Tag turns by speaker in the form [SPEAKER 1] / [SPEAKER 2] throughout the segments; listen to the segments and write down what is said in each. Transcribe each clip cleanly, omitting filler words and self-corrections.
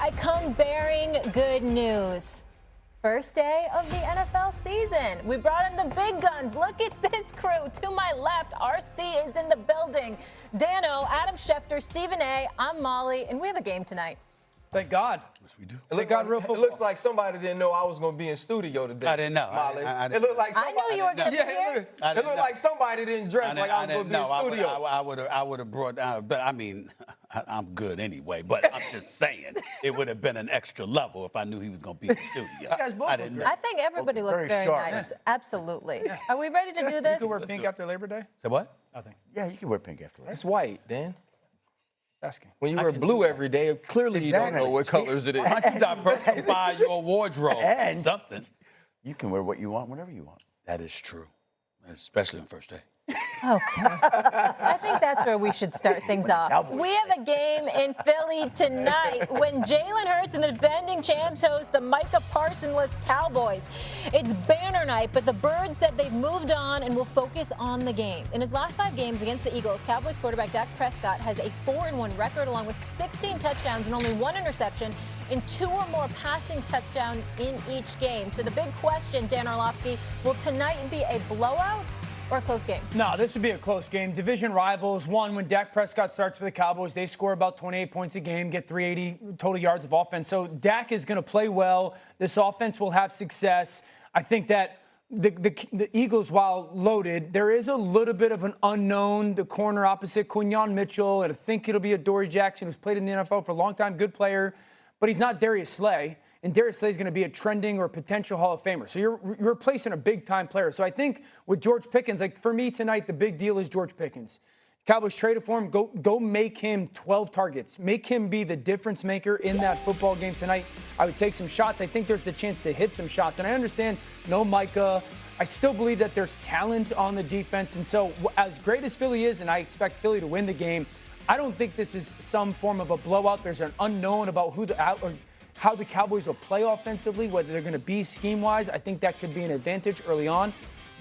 [SPEAKER 1] I come bearing good news. First day of the NFL season. We brought in the big guns. Look at this crew. To my left, RC is in the building. Dano, Adam Schefter, Stephen A. I'm Molly, and we have a game tonight.
[SPEAKER 2] Thank God.
[SPEAKER 3] Yes, we do.
[SPEAKER 4] It looks like somebody didn't know I was going to be in studio today.
[SPEAKER 3] I didn't know.
[SPEAKER 4] Molly.
[SPEAKER 3] I
[SPEAKER 4] It looked like
[SPEAKER 1] I
[SPEAKER 4] somebody.
[SPEAKER 1] knew you were going to be here.
[SPEAKER 4] It looked like somebody didn't dress like I was going to be in studio.
[SPEAKER 3] I would have brought but I mean, I'm good anyway. But I'm just saying, it would have been an extra level if I knew he was going to be in the studio. I didn't know.
[SPEAKER 1] I think everybody looks very nice. Absolutely. Are we ready to do this?
[SPEAKER 2] You can wear pink after Labor Day?
[SPEAKER 3] Say what?
[SPEAKER 2] Nothing.
[SPEAKER 5] Yeah, you can wear pink afterwards.
[SPEAKER 4] It's white, Dan.
[SPEAKER 2] Asking.
[SPEAKER 4] When you wear blue every day, clearly you don't know what colors it is.
[SPEAKER 3] Why don't you diversify your wardrobe?
[SPEAKER 5] And-
[SPEAKER 3] Something.
[SPEAKER 5] You can wear what you want whenever you want.
[SPEAKER 3] That is true, especially on first day.
[SPEAKER 1] Okay. I think that's where we should start things off.
[SPEAKER 5] Cowboys.
[SPEAKER 1] We have a game in Philly tonight when Jalen Hurts and the defending champs host the Micah Parsonless Cowboys. It's banner night, but the Birds said they've moved on and will focus on the game. In his last 5 games against the Eagles, Cowboys quarterback Dak Prescott has a 4-1 record along with 16 touchdowns and only 1 interception in 2 or more passing touchdowns in each game. So the big question, Dan Orlovsky, will tonight be a blowout or a close game?
[SPEAKER 2] No, this would be a close game. Division rivals. One, when Dak Prescott starts for the Cowboys, they score about 28 points a game, get 380 total yards of offense. So Dak is going to play well. This offense will have success. I think that the Eagles, while loaded, there is a little bit of an unknown. The corner opposite Quinyon Mitchell, and I think it'll be a Dory Jackson who's played in the NFL for a long time, good player, but he's not Darius Slay. And Darius Slay is going to be a trending or potential Hall of Famer. So you're replacing a big-time player. So I think with George Pickens, like for me tonight, the big deal is George Pickens. Cowboys traded for him. Go make him 12 targets. Make him be the difference maker in that football game tonight. I would take some shots. I think there's the chance to hit some shots. And I understand no Micah. I still believe that there's talent on the defense. And so as great as Philly is, and I expect Philly to win the game, I don't think this is some form of a blowout. There's an unknown about how the Cowboys will play offensively, whether they're going to be scheme-wise. I think that could be an advantage early on.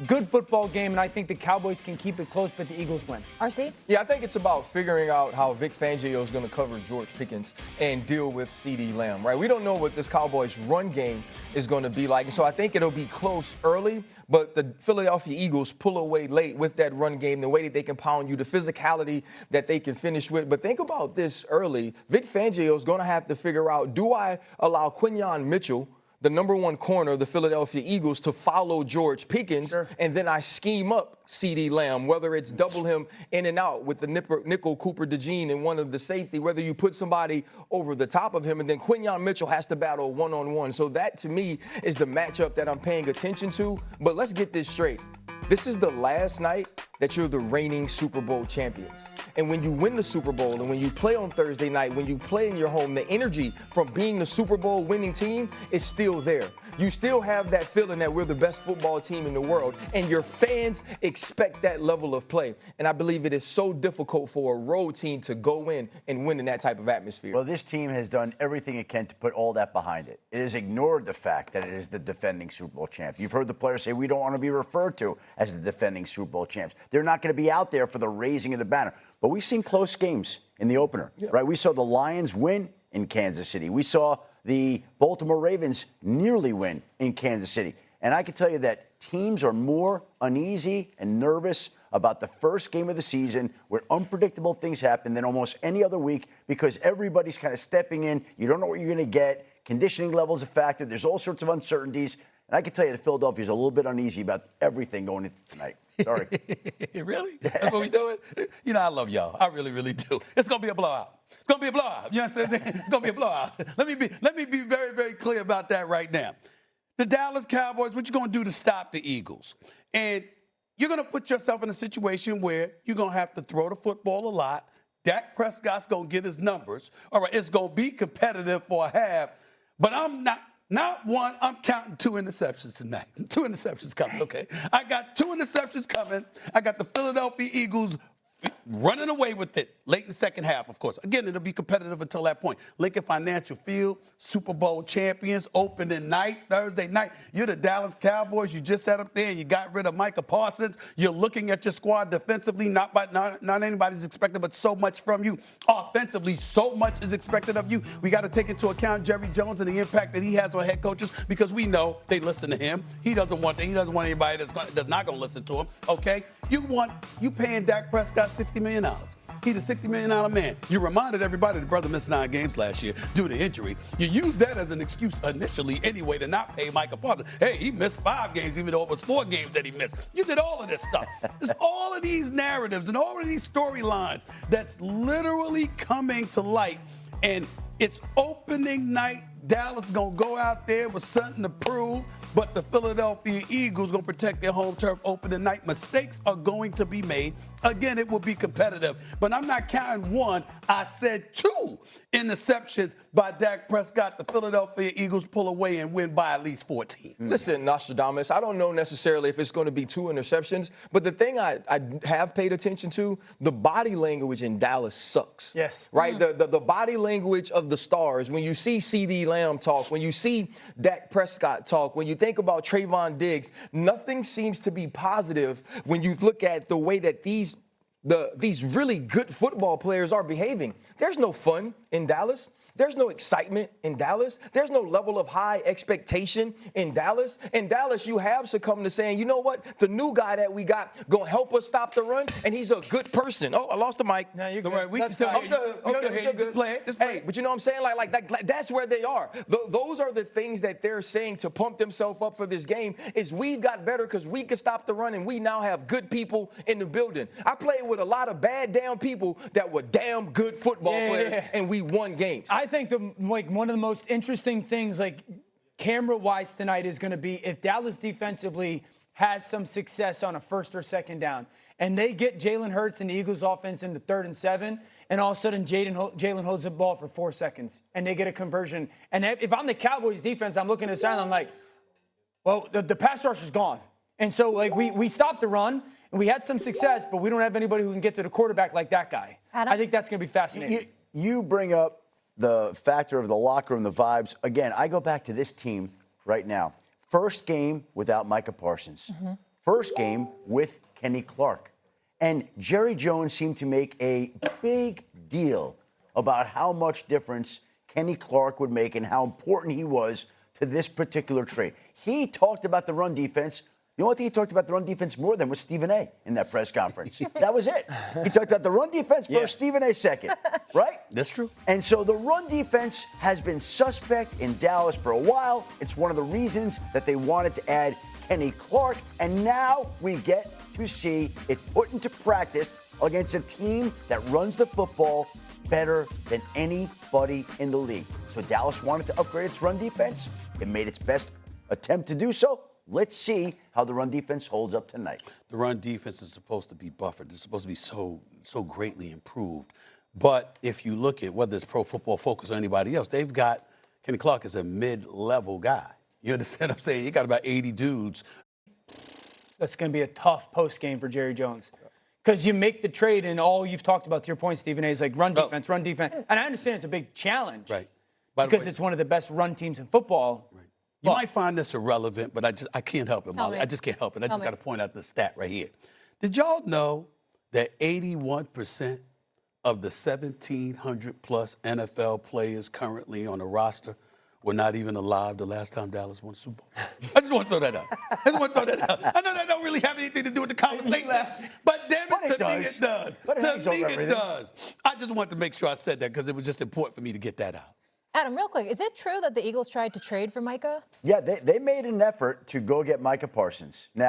[SPEAKER 2] Good football game, and I think the Cowboys can keep it close, but the Eagles win.
[SPEAKER 1] RC?
[SPEAKER 4] Yeah, I think it's about figuring out how Vic Fangio is going to cover George Pickens and deal with CeeDee Lamb, right? We don't know what this Cowboys run game is going to be like, so I think it'll be close early, but the Philadelphia Eagles pull away late with that run game, the way that they can pound you, the physicality that they can finish with. But think about this early. Vic Fangio is going to have to figure out, do I allow Quinyon Mitchell, the number 1 corner of the Philadelphia Eagles, to follow George Pickens, and then I scheme up CeeDee Lamb, whether it's double him in and out with the nickel Cooper DeJean and one of the safety, whether you put somebody over the top of him, and then Quinyon Mitchell has to battle one-on-one. So that, to me, is the matchup that I'm paying attention to. But let's get this straight. This is the last night that you're the reigning Super Bowl champions. And when you win the Super Bowl and when you play on Thursday night, when you play in your home, the energy from being the Super Bowl winning team is still there. You still have that feeling that we're the best football team in the world, and your fans expect that level of play. And I believe it is so difficult for a road team to go in and win in that type of atmosphere.
[SPEAKER 5] Well, this team has done everything it can to put all that behind it. It has ignored the fact that it is the defending Super Bowl champ. You've heard the players say we don't want to be referred to as the defending Super Bowl champs. They're not going to be out there for the raising of the banner. But we've seen close games in the opener, right? We saw the Lions win in Kansas City. We saw the Baltimore Ravens nearly win in Kansas City. And I can tell you that teams are more uneasy and nervous about the first game of the season where unpredictable things happen than almost any other week because everybody's kind of stepping in. You don't know what you're going to get. Conditioning levels a factor. There's all sorts of uncertainties. And I can tell you that Philadelphia's a little bit uneasy about everything going into tonight. Sorry.
[SPEAKER 3] Really? That's what we doing? You know, I love y'all. I really, really do. It's going to be a blowout. It's going to be a blowout. You know what I'm saying? It's going to be a blowout. Let me be very, very clear about that right now. The Dallas Cowboys, what you going to do to stop the Eagles? And you're going to put yourself in a situation where you're going to have to throw the football a lot. Dak Prescott's going to get his numbers. All right, it's going to be competitive for a half. But I'm not one, I'm counting 2 interceptions tonight. 2 interceptions coming, okay? I got 2 interceptions coming. I got the Philadelphia Eagles running away with it. late in the second half, of course. Again, it'll be competitive until that point. Lincoln Financial Field, Super Bowl champions, opening night, Thursday night. You're the Dallas Cowboys. You just sat up there and you got rid of Micah Parsons. You're looking at your squad defensively, not anybody's expected, but so much from you. Offensively, so much is expected of you. We got to take into account Jerry Jones and the impact that he has on head coaches because we know they listen to him. He doesn't want anybody that's not going to listen to him. Okay, you paying Dak Prescott $60 million. He's a $60 million man. You reminded everybody the brother missed 9 games last year due to injury. You used that as an excuse initially anyway to not pay Micah Parsons. Hey, he missed 5 games even though it was 4 games that he missed. You did all of this stuff. There's all of these narratives and all of these storylines that's literally coming to light. And it's opening night. Dallas is going to go out there with something to prove. But the Philadelphia Eagles going to protect their home turf opening night. Mistakes are going to be made. Again, it will be competitive. But I'm not counting 1. I said 2 interceptions by Dak Prescott. The Philadelphia Eagles pull away and win by at least 14.
[SPEAKER 4] Listen, Nostradamus, I don't know necessarily if it's going to be 2 interceptions, but the thing I have paid attention to, the body language in Dallas sucks.
[SPEAKER 2] Yes.
[SPEAKER 4] Right? The body language of the stars, when you see C.D. Lamb talk, when you see Dak Prescott talk, when you think about Trayvon Diggs, nothing seems to be positive when you look at the way that these really good football players are behaving. There's no fun in Dallas. There's no excitement in Dallas. There's no level of high expectation in Dallas. In Dallas, you have succumbed to saying, you know what? The new guy that we got going to help us stop the run, and he's a good person. Oh, I lost the mic.
[SPEAKER 2] No, you're
[SPEAKER 3] Don't
[SPEAKER 2] good.
[SPEAKER 3] worry, we can still hear you. Just play it.
[SPEAKER 4] Hey, but you know what I'm saying? Like that's where they are. Those are the things that they're saying to pump themselves up for this game is we've got better because we can stop the run, and we now have good people in the building. I played with a lot of bad damn people that were damn good football players, and we won games.
[SPEAKER 2] I think one of the most interesting things, camera-wise tonight, is going to be if Dallas defensively has some success on a first or second down, and they get Jalen Hurts and the Eagles offense into 3rd and 7, and all of a sudden Jalen holds the ball for 4 seconds, and they get a conversion. And if I'm the Cowboys defense, I'm looking at the sideline, I'm like, well, the pass rush is gone. And so, we stopped the run, and we had some success, but we don't have anybody who can get to the quarterback like that guy.
[SPEAKER 1] Adam?
[SPEAKER 2] I think that's going to be fascinating.
[SPEAKER 5] You bring up the factor of the locker room, the vibes. Again, I go back to this team right now. First game without Micah Parsons. First game with Kenny Clark. And Jerry Jones seemed to make a big deal about how much difference Kenny Clark would make and how important he was to this particular trade. He talked about the run defense. The only thing he talked about the run defense more than was Stephen A. in that press conference. That was it. He talked about the run defense first, Stephen A. second, right?
[SPEAKER 3] That's true.
[SPEAKER 5] And so the run defense has been suspect in Dallas for a while. It's one of the reasons that they wanted to add Kenny Clark. And now we get to see it put into practice against a team that runs the football better than anybody in the league. So Dallas wanted to upgrade its run defense. It made its best attempt to do so. Let's see how the run defense holds up tonight.
[SPEAKER 3] The run defense is supposed to be buffered. It's supposed to be so greatly improved. But if you look at whether it's Pro Football Focus or anybody else, they've got Kenny Clark as a mid-level guy. You understand what I'm saying? You got about 80 dudes.
[SPEAKER 2] That's going to be a tough post game for Jerry Jones. Because you make the trade, and all you've talked about, to your point, Stephen A., is run defense. And I understand it's a big challenge.
[SPEAKER 3] Right.
[SPEAKER 2] Because it's one of the best run teams in football.
[SPEAKER 3] Right. You might find this irrelevant, but I can't help it, Molly. I just can't help it. I just got to point out the stat right here. Did y'all know that 81% of the 1,700-plus NFL players currently on the roster were not even alive the last time Dallas won the Super Bowl? I just want to throw that out. I know that don't really have anything to do with the conversation, but damn it, to me it does. To me it does. I just wanted to make sure I said that because it was just important for me to get that out.
[SPEAKER 1] Adam, real quick, is it true that the Eagles tried to trade for Micah?
[SPEAKER 5] Yeah, they made an effort to go get Micah Parsons. Now,